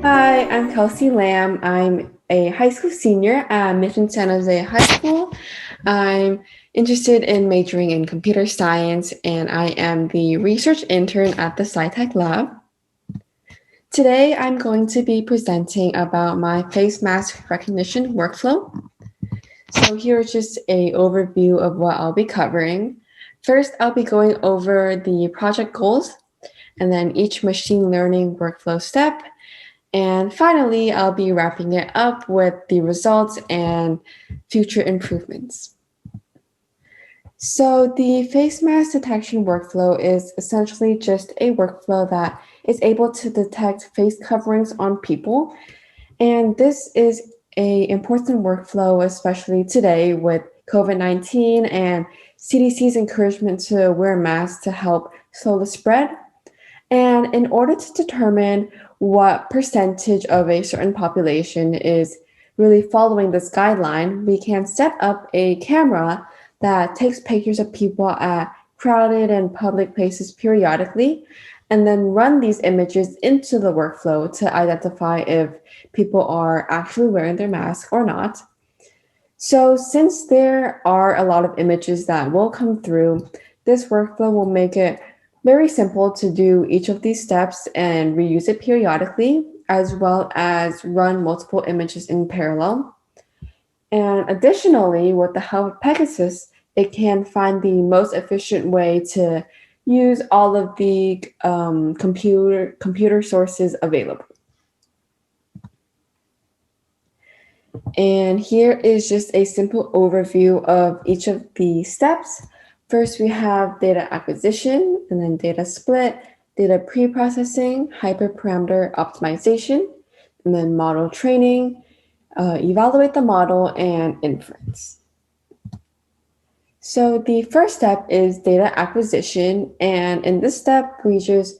Hi, I'm Kelsie Lamb. I'm a high school senior at Mission San Jose High School. I'm interested in majoring in computer science, and I am the research intern at the SciTech lab. Today, I'm going to be presenting about my face mask recognition workflow. So here's just an overview of what I'll be covering. First, I'll be going over the project goals, and then each machine learning workflow step. And finally, I'll be wrapping it up with the results and future improvements. So the face mask detection workflow is essentially just a workflow that is able to detect face coverings on people. And this is an important workflow, especially today with COVID-19 and CDC's encouragement to wear masks to help slow the spread. And in order to determine what percentage of a certain population is really following this guideline, we can set up a camera that takes pictures of people at crowded and public places periodically, and then run these images into the workflow to identify if people are actually wearing their mask or not. So since there are a lot of images that will come through, this workflow will make it very simple to do each of these steps and reuse it periodically, as well as run multiple images in parallel. And additionally, with the help of Pegasus, it can find the most efficient way to use all of the computer sources available. And here is just a simple overview of each of the steps. First, we have data acquisition, and then data split, data preprocessing, hyperparameter optimization, and then model training, evaluate the model, and inference. So the first step is data acquisition, and in this step, we just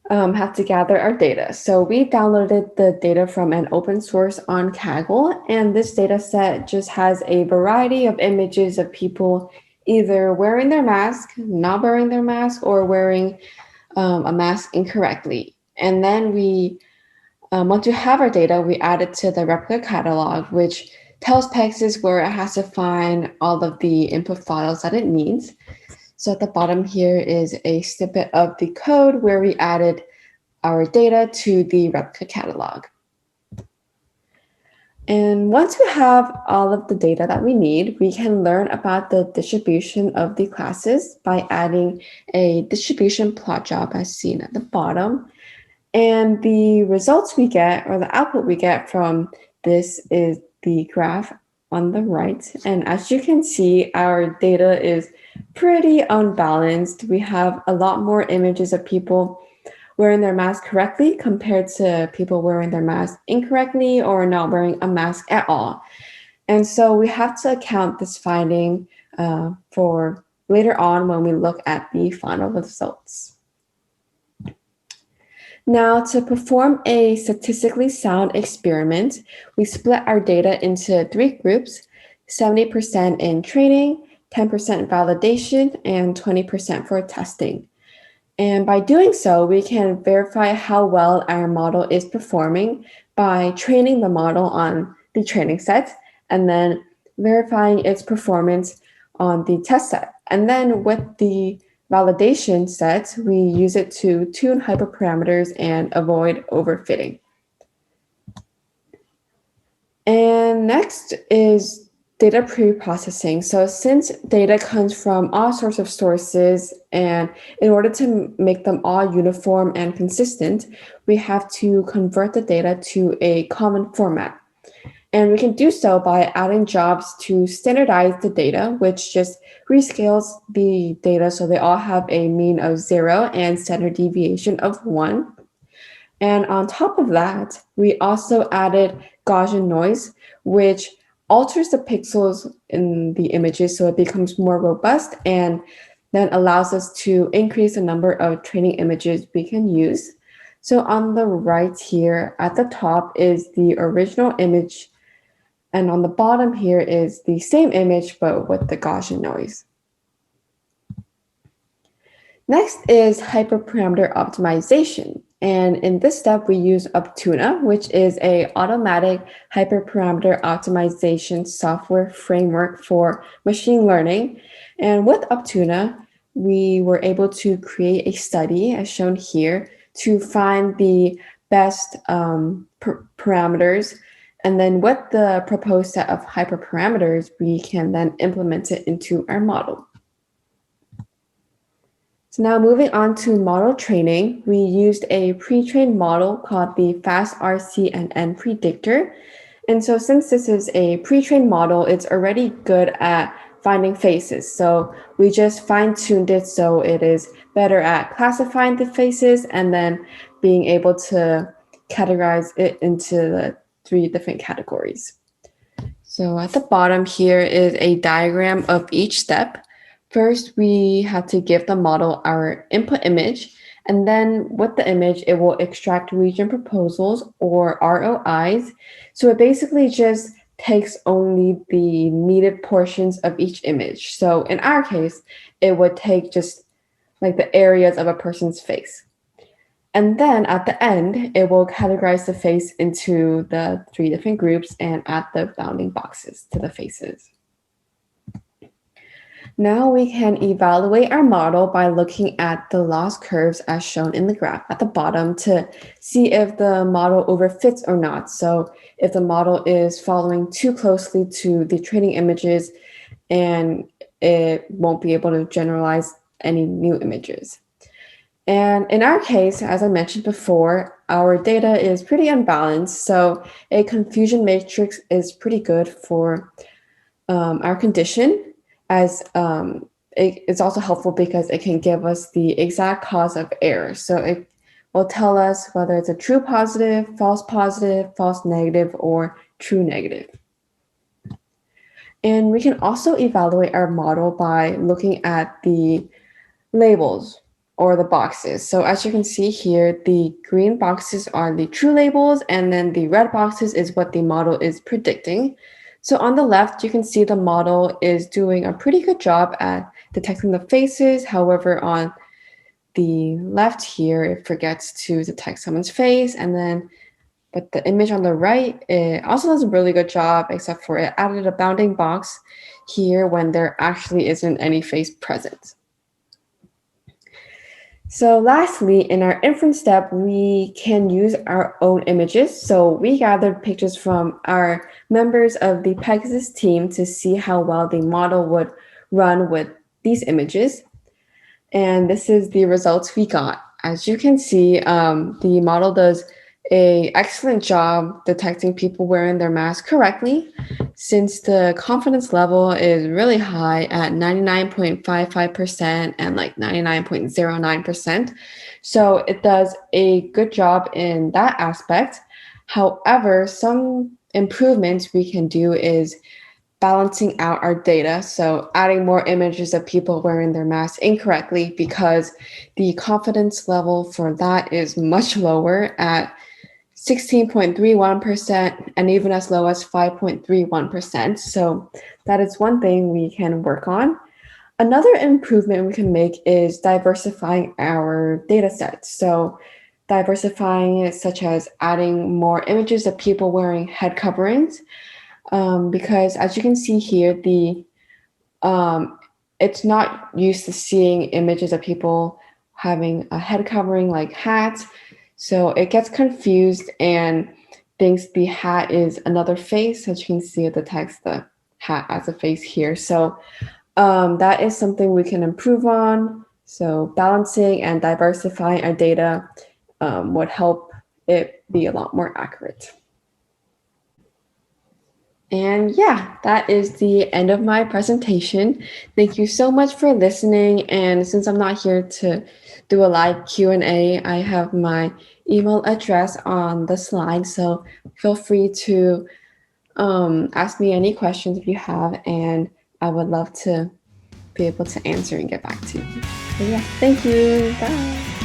have to gather our data. So we downloaded the data from an open source on Kaggle, and this data set just has a variety of images of people either wearing their mask, not wearing their mask, or wearing a mask incorrectly. And then once we have our data, we add it to the replica catalog, which tells Pegasus where it has to find all of the input files that it needs. So at the bottom here is a snippet of the code where we added our data to the replica catalog. And once we have all of the data that we need, we can learn about the distribution of the classes by adding a distribution plot job as seen at the bottom. And the results we get, or the output we get from this, is the graph on the right. And as you can see, our data is pretty unbalanced. We have a lot more images of people wearing their mask correctly compared to people wearing their mask incorrectly or not wearing a mask at all. And so we have to account this finding for later on when we look at the final results. Now, to perform a statistically sound experiment, we split our data into 3 groups, 70% in training, 10% validation, and 20% for testing. And by doing so, we can verify how well our model is performing by training the model on the training set and then verifying its performance on the test set. And then with the validation set, we use it to tune hyperparameters and avoid overfitting. And next is data pre-processing. So since data comes from all sorts of sources, and in order to make them all uniform and consistent, we have to convert the data to a common format. And we can do so by adding jobs to standardize the data, which just rescales the data so they all have a mean of 0 and standard deviation of 1. And on top of that, we also added Gaussian noise, which alters the pixels in the images so it becomes more robust and then allows us to increase the number of training images we can use. So on the right here at the top is the original image, and on the bottom here is the same image but with the Gaussian noise. Next is hyperparameter optimization. And in this step, we use Optuna, which is a automatic hyperparameter optimization software framework for machine learning. And with Optuna, we were able to create a study, as shown here, to find the best parameters. And then with the proposed set of hyperparameters, we can then implement it into our model. So now moving on to model training, we used a pre-trained model called the FastRCNN predictor. And so since this is a pre-trained model, it's already good at finding faces. So we just fine-tuned it so it is better at classifying the faces and then being able to categorize it into the 3 different categories. So at the bottom here is a diagram of each step. First, we have to give the model our input image, and then with the image, it will extract region proposals or ROIs. So it basically just takes only the needed portions of each image. So in our case, it would take just like the areas of a person's face. And then at the end, it will categorize the face into the 3 different groups and add the bounding boxes to the faces. Now we can evaluate our model by looking at the loss curves as shown in the graph at the bottom to see if the model overfits or not. So if the model is following too closely to the training images and it won't be able to generalize any new images. And in our case, as I mentioned before, our data is pretty unbalanced. So a confusion matrix is pretty good for our condition, as it's also helpful because it can give us the exact cause of error. So it will tell us whether it's a true positive, false negative, or true negative. And we can also evaluate our model by looking at the labels or the boxes. So as you can see here, the green boxes are the true labels, and then the red boxes is what the model is predicting. So on the left, you can see the model is doing a pretty good job at detecting the faces. However, on the left here, it forgets to detect someone's face. But the image on the right, it also does a really good job, except for it added a bounding box here when there actually isn't any face present. So lastly, in our inference step, we can use our own images. So we gathered pictures from our members of the Pegasus team to see how well the model would run with these images. And this is the results we got. As you can see, the model does an excellent job detecting people wearing their mask correctly, since the confidence level is really high at 99.55% and like 99.09%. So it does a good job in that aspect. However, some improvements we can do is balancing out our data. So adding more images of people wearing their masks incorrectly, because the confidence level for that is much lower at 16.31% and even as low as 5.31%. So that is one thing we can work on. Another improvement we can make is diversifying our data sets. So diversifying it, such as adding more images of people wearing head coverings, because as you can see here, it's not used to seeing images of people having a head covering like hats. So it gets confused and thinks the hat is another face. As you can see, it detects the hat as a face here. So that is something we can improve on. So balancing and diversifying our data would help it be a lot more accurate. And yeah, that is the end of my presentation. Thank you so much for listening. And since I'm not here to do a live Q&A, I have my email address on the slide. So feel free to ask me any questions if you have, and I would love to be able to answer and get back to you. So yeah, thank you. Bye.